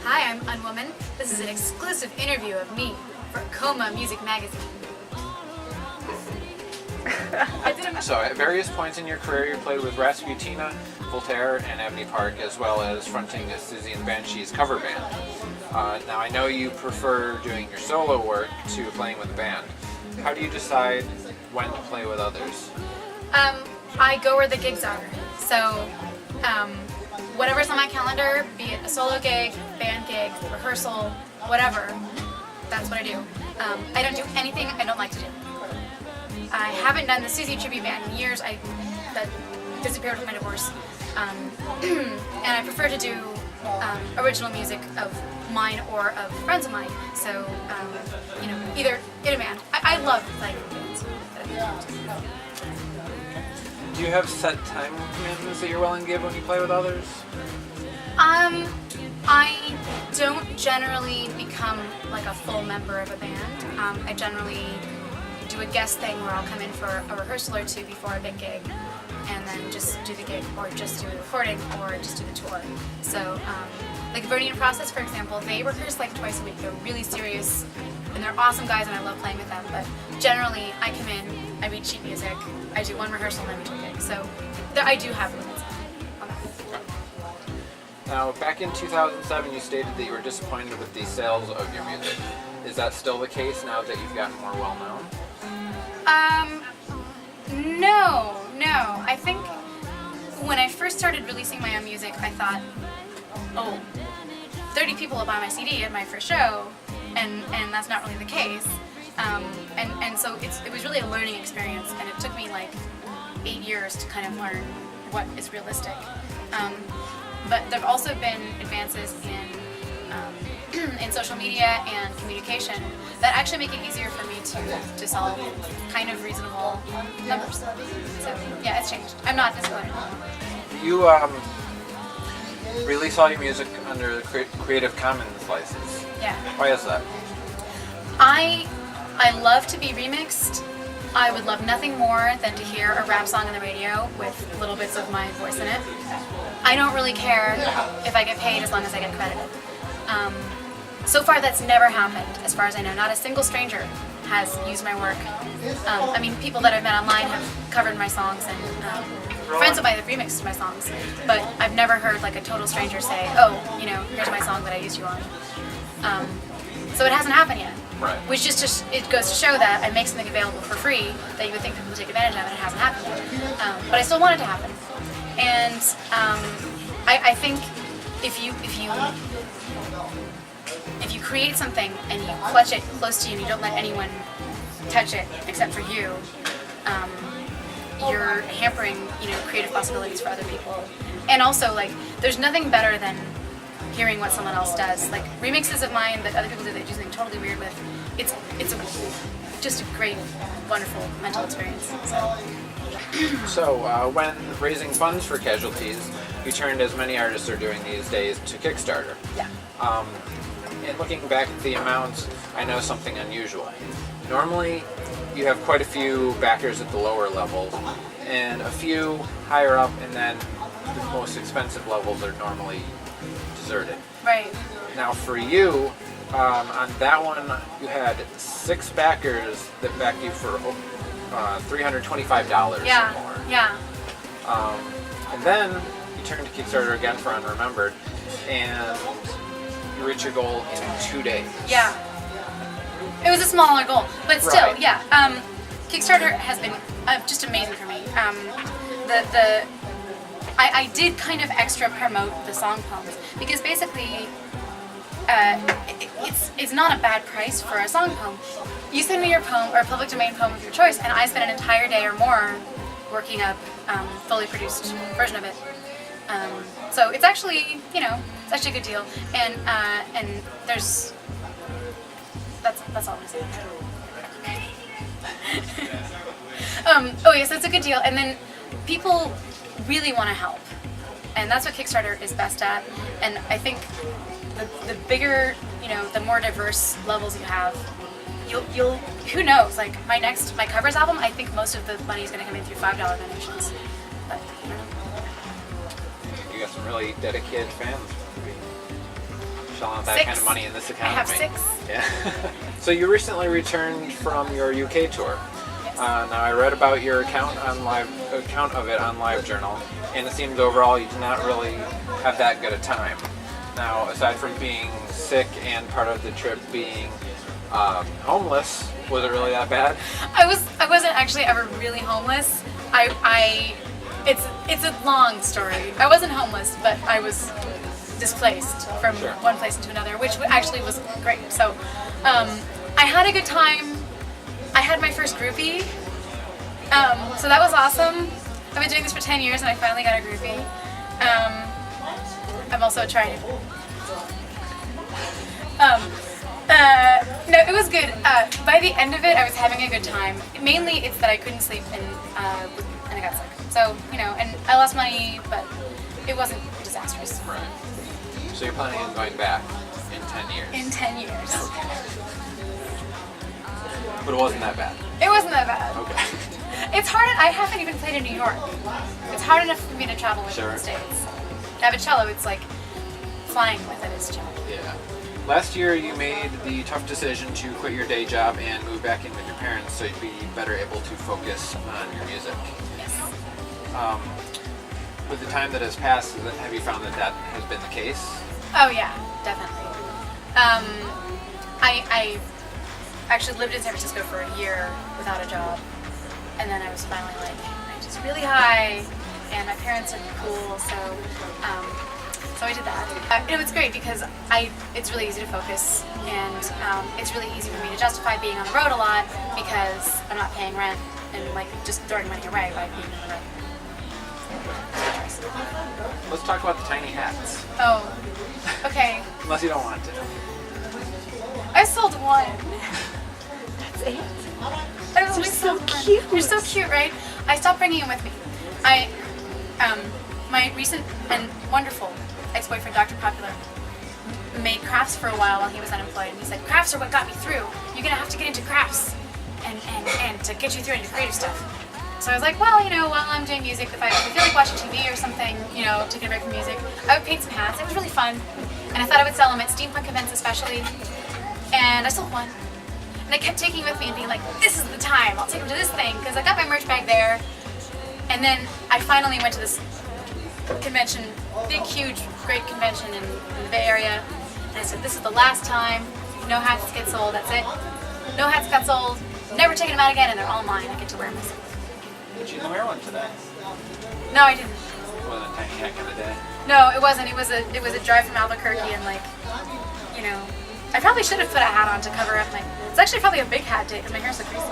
Hi, I'm Unwoman. This is an exclusive interview of me for COMA Music Magazine. So at various points in your career you played with Rasputina, Voltaire, and Ebony Park, as well as fronting a Susie and the Banshees cover band. Now I know you prefer doing your solo work to playing with a band. How do you decide when to play with others? I go where the gigs are. So whatever's on my calendar, be it a solo gig, band gig, rehearsal, whatever, that's what I do. I don't do anything I don't like to do. I haven't done the Susie tribute band in years. That disappeared with my divorce. And I prefer to do original music of mine or of friends of mine. So, either in a band. I love playing bands. Do you have set time commitments that you're willing to give when you play with others? I don't generally become like a full member of a band. I generally do a guest thing where I'll come in for a rehearsal or two before a big gig, and then just do the gig, or just do the recording, or just do the tour. So, like Verdi and Process, for example, they rehearse like twice a week. They're really serious, and they're awesome guys, and I love playing with them. But generally, I come in, I read sheet music, I do one rehearsal, and then we do a gig. So, I do have limits on that. Now, back in 2007, you stated that you were disappointed with the sales of your music. Is that still the case now that you've gotten more well-known? No. I think when I first started releasing my own music, I thought, 30 people will buy my CD at my first show, and that's not really the case. And so it was really a learning experience, and it took me like 8 years to kind of learn what is realistic. But there have also been advances in social media and communication that actually make it easier for me to sell kind of reasonable numbers. So yeah, it's changed. I'm not disappointed. You release all your music under the Creative Commons license. Yeah. Why is that? I love to be remixed. I would love nothing more than to hear a rap song on the radio with little bits of my voice in it. I don't really care if I get paid as long as I get credited. So far that's never happened, as far as I know. Not a single stranger has used my work. People that I've met online have covered my songs, and friends of mine have remixed my songs. But I've never heard like a total stranger say, here's my song that I used you on. So it hasn't happened yet. Right. Which it goes to show that I make something available for free that you would think people would take advantage of, and it hasn't happened yet. But I still want it to happen. And I think if you create something and you clutch it close to you and you don't let anyone touch it except for you, you're hampering creative possibilities for other people. And also, like, there's nothing better than hearing what someone else does. Like remixes of mine that other people do, they do something totally weird with. It's just a great, wonderful mental experience. So, when raising funds for Casualties, you turned, as many artists are doing these days, to Kickstarter. Yeah. And looking back at the amounts, I know something unusual. Normally, you have quite a few backers at the lower levels, and a few higher up, and then the most expensive levels are normally deserted. Right. Now for you, on that one, you had 6 backers that backed you for $325 or more. Yeah. And then you turned to Kickstarter again for Unremembered, and you reached your goal in 2 days. Yeah. It was a smaller goal, but still, Right. yeah. Kickstarter has been just amazing for me. I did kind of extra promote the song poems because basically it's not a bad price for a song poem. You send me your poem or a public domain poem of your choice, and I spend an entire day or more working up fully produced version of it. So it's actually, it's actually a good deal, and there's that's all I'm saying. Yes, that's a good deal, and then people really want to help, and that's what Kickstarter is best at. And I think the bigger, the more diverse levels you have, you'll who knows? Like my covers album, I think most of the money is going to come in through $5 donations. But I don't know. You got some really dedicated fans. shelling out that 6. kind of money in this I economy. have 6. Yeah. So you recently returned from your UK tour. Yes. Now I read about your account of it on LiveJournal, and it seems overall you did not really have that good a time. Now, aside from being sick and part of the trip being homeless, was it really that bad? I wasn't actually ever really homeless. It's a long story. I wasn't homeless, but I was displaced from Sure. one place into another, which actually was great. So I had a good time. I had my first groupie, so that was awesome. I've been doing this for 10 years and I finally got a groupie. I'm also trying to... no, it was good. By the end of it, I was having a good time. Mainly, it's that I couldn't sleep and I got sick. So, and I lost money, but it wasn't disastrous. Right. So you're planning on going back in 10 years? In 10 years. But it wasn't that bad? It wasn't that bad. Okay. It's hard. I haven't even played in New York. It's hard enough for me to travel within Sure. the States. To have a cello, it's like flying with it is challenging. Yeah. Last year you made the tough decision to quit your day job and move back in with your parents so you'd be better able to focus on your music. Yes. With the time that has passed, have you found that that has been the case? Oh yeah, definitely. I actually lived in San Francisco for a year without a job, and then I was finally like, I'm just really high, and my parents are cool, so I did that. It was great because it's really easy to focus, and it's really easy for me to justify being on the road a lot because I'm not paying rent and like just throwing money away by being on the road. Let's talk about the tiny hats. Oh, okay. Unless you don't want to. I sold one. That's it? I only They're so sold one. cute. They're so cute, right? I stopped bringing them with me. My recent and wonderful ex-boyfriend, Dr. Popular, made crafts for a while he was unemployed, and he said, crafts are what got me through. You're gonna have to get into crafts and to get you through into creative stuff. So I was like, well, while I'm doing music, if I feel like watching TV or something, taking a break from music, I would paint some hats. It was really fun. And I thought I would sell them at steampunk events especially. And I sold one. And I kept taking it with me and being like, this is the time. I'll take them to this thing because I got my merch bag there. And then I finally went to this convention, big, huge, great convention in the Bay Area. And I said, this is the last time. No hats get sold. That's it. No hats got sold. Never taking them out again, and they're all mine. I get to wear them myself. But you didn't wear one today. No, I didn't. It wasn't a tiny hat kind of day. No, it wasn't. It was a drive from Albuquerque, and I probably should have put a hat on to cover up my. It's actually probably a big hat day because my hair's so crazy.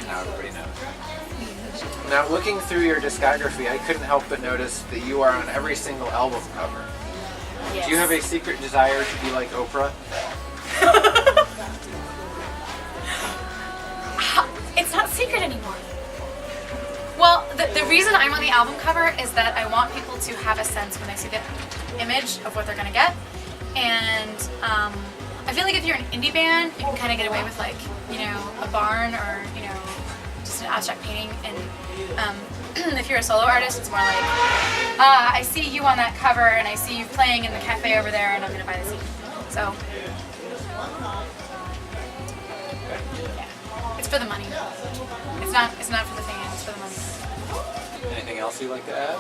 Now everybody knows. Now, looking through your discography, I couldn't help but notice that you are on every single album cover. Yes. Do you have a secret desire to be like Oprah? It's not secret anymore. Well, the reason I'm on the album cover is that I want people to have a sense when they see the image of what they're going to get. And I feel like if you're an indie band, you can kind of get away with like, a barn or, just an abstract painting. And if you're a solo artist, it's more like, I see you on that cover and I see you playing in the cafe over there and I'm going to buy the CD. So, yeah, it's for the money. It's not for the fans, it's for the money. Anything else you'd like to add?